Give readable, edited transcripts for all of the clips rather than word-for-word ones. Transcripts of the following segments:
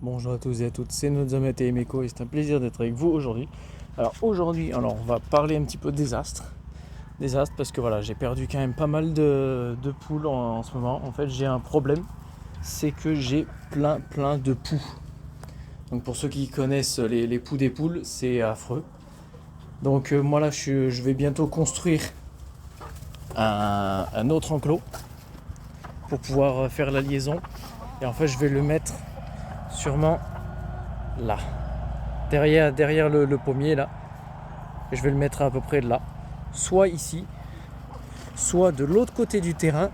Bonjour à tous et à toutes, c'est Nozomet et Emeko et c'est un plaisir d'être avec vous aujourd'hui. Alors on va parler un petit peu désastre. Désastre parce que voilà, j'ai perdu quand même pas mal de poules en ce moment. En fait, j'ai un problème, c'est que j'ai plein de poux. Donc pour ceux qui connaissent les poux des poules, c'est affreux. Donc moi là, je vais bientôt construire un autre enclos pour pouvoir faire la liaison. Et en fait, je vais le mettre sûrement là, derrière le pommier là. Et je vais le mettre à peu près là, soit ici, soit de l'autre côté du terrain,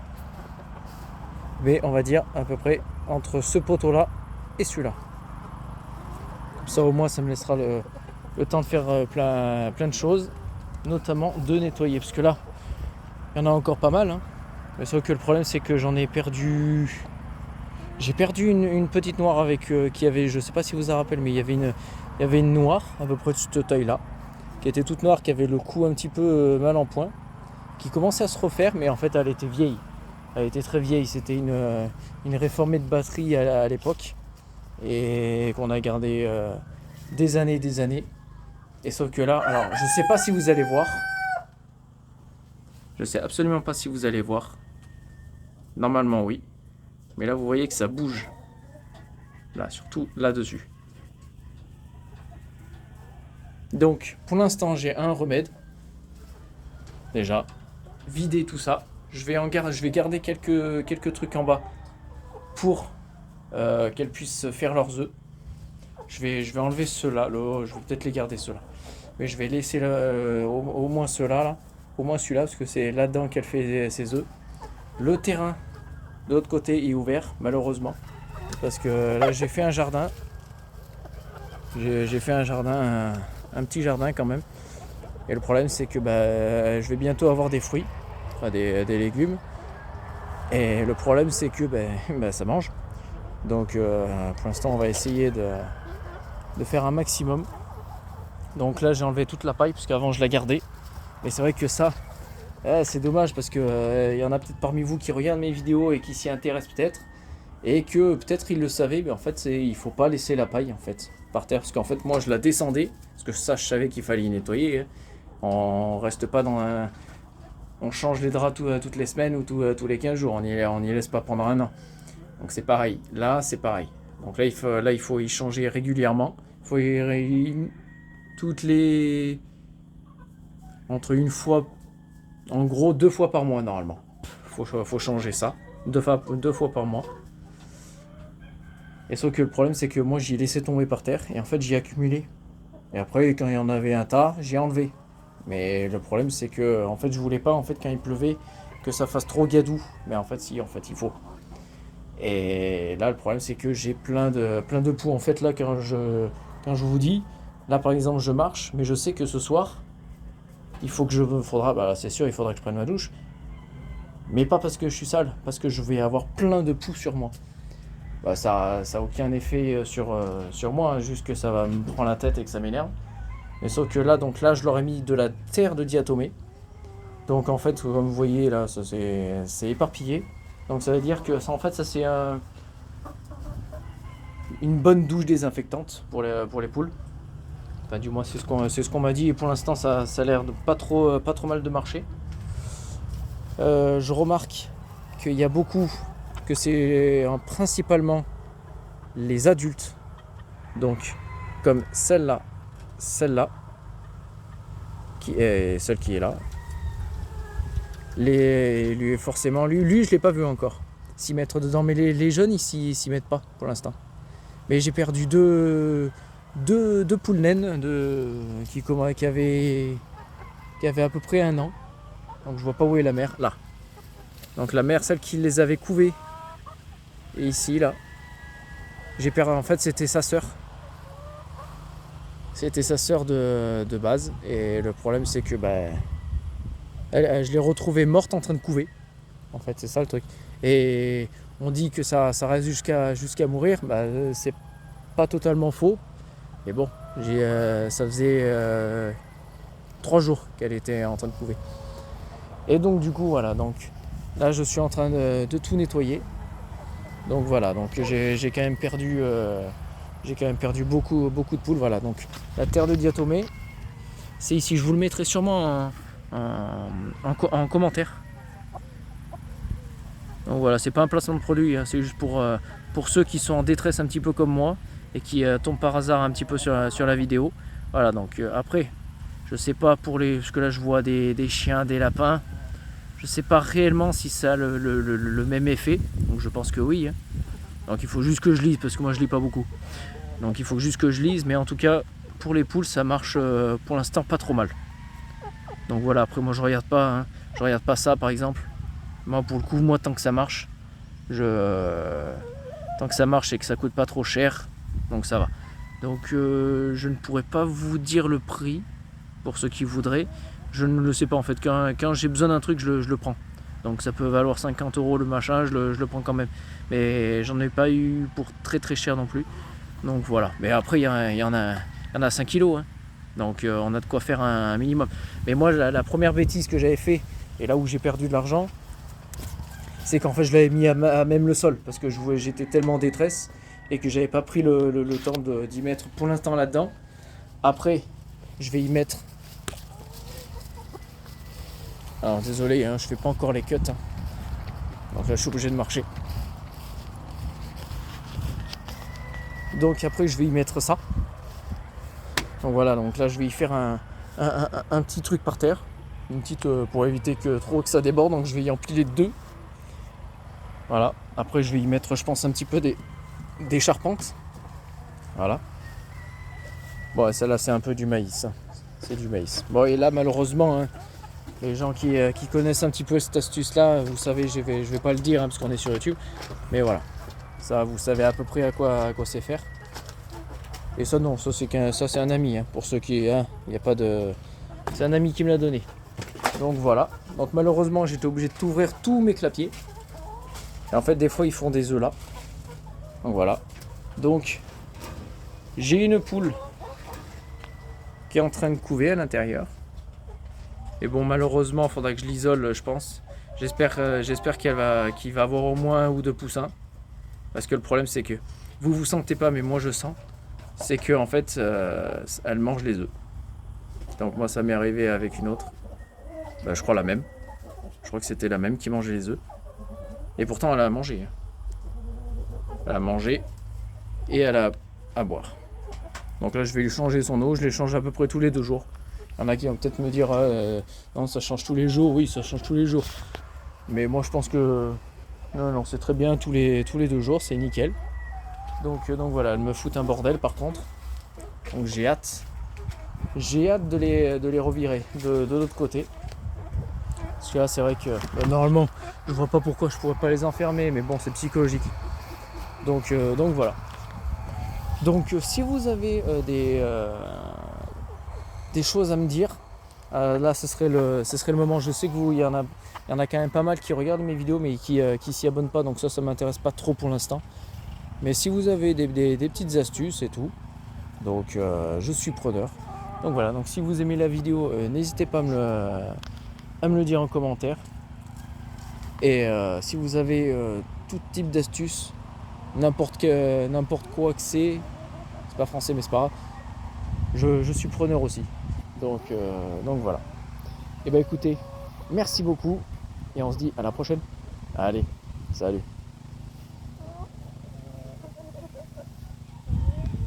mais on va dire à peu près entre ce poteau là et celui-là. Comme ça au moins ça me laissera le temps de faire plein de choses, notamment de nettoyer, parce que là il y en a encore pas mal, hein. Mais sauf que le problème c'est que j'ai perdu une petite noire avec qui avait, je sais pas si vous vous rappelez, mais il y avait une noire à peu près de cette taille là, qui était toute noire, qui avait le cou un petit peu mal en point, qui commençait à se refaire, mais en fait elle était vieille. Elle était très vieille, c'était une réformée de batterie à l'époque, et qu'on a gardé des années. Et sauf que là, alors je sais pas si vous allez voir, je sais absolument pas si vous allez voir, normalement oui, mais là vous voyez que ça bouge, là, surtout là-dessus. Donc pour l'instant j'ai un remède, déjà, vider tout ça. Je vais garder quelques trucs en bas pour qu'elles puissent faire leurs œufs. Je vais enlever ceux-là, je vais peut-être les garder ceux-là. Mais je vais laisser au moins ceux-là, là. Au moins celui-là, parce que c'est là-dedans qu'elle fait ses œufs. Le terrain de l'autre côté est ouvert, malheureusement. Parce que là j'ai fait un jardin. J'ai fait un jardin, un petit jardin quand même. Et le problème c'est que je vais bientôt avoir des fruits, enfin des légumes. Et le problème c'est que ça mange. Donc pour l'instant on va essayer de faire un maximum. Donc là j'ai enlevé toute la paille parce qu'avant je la gardais. Mais c'est vrai que ça, c'est dommage parce que y en a peut-être parmi vous qui regardent mes vidéos et qui s'y intéressent peut-être. Et que peut-être ils le savaient, mais en fait il faut pas laisser la paille en fait par terre. Parce qu'en fait moi je la descendais, parce que ça je savais qu'il fallait y nettoyer. On reste pas dans un... On change les draps toutes les semaines ou tous les 15 jours, on y laisse pas pendant un an. Donc c'est pareil, là c'est pareil. Donc là il faut y changer régulièrement. Il faut toutes les... Entre une fois, en gros 2 fois par mois normalement. Faut changer ça, deux fois par mois. Et sauf que le problème c'est que moi j'y ai laissé tomber par terre et en fait j'y ai accumulé. Et après quand il y en avait un tas, j'ai enlevé. Mais le problème c'est que en fait je voulais pas en fait quand il pleuvait que ça fasse trop gadou. Mais en fait si, en fait il faut. Et là le problème c'est que j'ai plein de poux en fait là quand je vous dis, là par exemple je marche, mais je sais que ce soir c'est sûr il faudra que je prenne ma douche. Mais pas parce que je suis sale, parce que je vais avoir plein de poux sur moi. Ça a aucun effet sur moi, hein, juste que ça va me prendre la tête et que ça m'énerve. Mais sauf que là, donc là, je leur ai mis de la terre de diatomée. Donc en fait, comme vous voyez là, c'est éparpillé. Donc ça veut dire que ça, en fait, ça c'est une bonne douche désinfectante pour les poules. Enfin, du moins, c'est ce qu'on m'a dit. Et pour l'instant, ça a l'air de pas trop mal de marcher. Je remarque qu'il y a que c'est principalement les adultes. Donc, comme celle-là, qui est celle qui est là. Forcément, lui, je l'ai pas vu encore s'y mettre dedans, mais les jeunes, ils s'y mettent pas pour l'instant. Mais j'ai perdu deux poules naines qui avaient à peu près un an. Donc je vois pas où est la mère, là. Donc la mère, celle qui les avait couvées, et ici, là. J'ai perdu, en fait, c'était sa sœur. C'était sa sœur de base. Et le problème, c'est que je l'ai retrouvée morte en train de couver. En fait, c'est ça le truc. Et on dit que ça reste jusqu'à mourir. C'est pas totalement faux. Mais bon, ça faisait 3 jours qu'elle était en train de couver. Et donc du coup, voilà. Donc là, je suis en train de tout nettoyer. Donc voilà. Donc j'ai quand même perdu J'ai quand même perdu beaucoup de poules. Voilà, donc la terre de diatomée, c'est ici. Je vous le mettrai sûrement en commentaire. Donc voilà, c'est pas un placement de produit, hein, c'est juste pour ceux qui sont en détresse un petit peu comme moi et qui tombent par hasard un petit peu sur la vidéo. Voilà, donc après, je sais pas parce que là je vois des chiens, des lapins. Je sais pas réellement si ça a le même effet. Donc je pense que oui, hein. Donc il faut juste que je lise, parce que moi je lis pas beaucoup. Donc il faut juste que je lise, mais en tout cas, pour les poules, ça marche pour l'instant pas trop mal. Donc voilà, après moi je regarde pas, hein. Je regarde pas ça par exemple. Moi pour le coup, moi tant que ça marche, tant que ça marche et que ça coûte pas trop cher, donc ça va. Donc je ne pourrais pas vous dire le prix pour ceux qui voudraient. Je ne le sais pas en fait. Quand j'ai besoin d'un truc, je le prends. Donc ça peut valoir 50 € le machin, je le prends quand même. Mais j'en ai pas eu pour très cher non plus. Donc voilà. Mais après il y en a 5 kilos, hein. Donc on a de quoi faire un minimum. Mais moi la première bêtise que j'avais fait, et là où j'ai perdu de l'argent, c'est qu'en fait je l'avais mis à même le sol, parce que j'étais tellement en détresse et que j'avais pas pris le temps d'y mettre pour l'instant là-dedans. Après je vais y mettre, alors désolé, hein, je fais pas encore les cuts, hein. Donc là je suis obligé de marcher. Donc après je vais y mettre ça. Donc voilà, donc là je vais y faire un petit truc par terre, une petite pour éviter que ça déborde. Donc je vais y empiler 2. Voilà. Après je vais y mettre, je pense, un petit peu des charpentes. Voilà. Bon, celle-là c'est un peu du maïs, hein. C'est du maïs. Bon, et là malheureusement, hein, les gens qui connaissent un petit peu cette astuce là, vous savez, je vais pas le dire, hein, parce qu'on est sur YouTube, mais voilà, ça vous savez à peu près à quoi c'est faire. Et ça non, ça c'est un ami, hein, pour ceux qui, hein, y a pas de, c'est un ami qui me l'a donné. Donc voilà. Donc malheureusement j'étais obligé de t'ouvrir tous mes clapiers. Et en fait des fois ils font des œufs là. Donc voilà. Donc j'ai une poule qui est en train de couver à l'intérieur. Et bon, malheureusement, il faudra que je l'isole, je pense. J'espère qu'il va avoir au moins 1 ou 2 poussins. Parce que le problème, c'est que vous sentez pas, mais moi je sens. C'est que en fait, elle mange les œufs. Donc moi, ça m'est arrivé avec une autre. Bah, je crois la même. Je crois que c'était la même qui mangeait les œufs. Et pourtant, elle a mangé. Elle a mangé et elle a à boire. Donc là, je vais lui changer son eau. Je les change à peu près tous les 2 jours. Il y en a qui vont peut-être me dire non, ça change tous les jours. Oui, ça change tous les jours. Mais moi, je pense que non, c'est très bien tous les 2 jours. C'est nickel. Donc voilà, elle me fout un bordel par contre. Donc j'ai hâte. J'ai hâte de les revirer de l'autre côté. Parce que là, c'est vrai que normalement, je vois pas pourquoi je pourrais pas les enfermer. Mais bon, c'est psychologique. Donc voilà. Donc si vous avez des choses à me dire, là ce serait le moment. Je sais que il y en a quand même pas mal qui regardent mes vidéos mais qui s'y abonnent pas, donc ça m'intéresse pas trop pour l'instant. Mais si vous avez des petites astuces et tout, donc je suis preneur. Donc voilà, donc si vous aimez la vidéo, n'hésitez pas à me le dire en commentaire. Et si vous avez tout type d'astuces, n'importe quoi que c'est pas français mais c'est pas grave, je suis preneur aussi. Donc voilà. Et ben écoutez, merci beaucoup et on se dit à la prochaine. Allez, salut.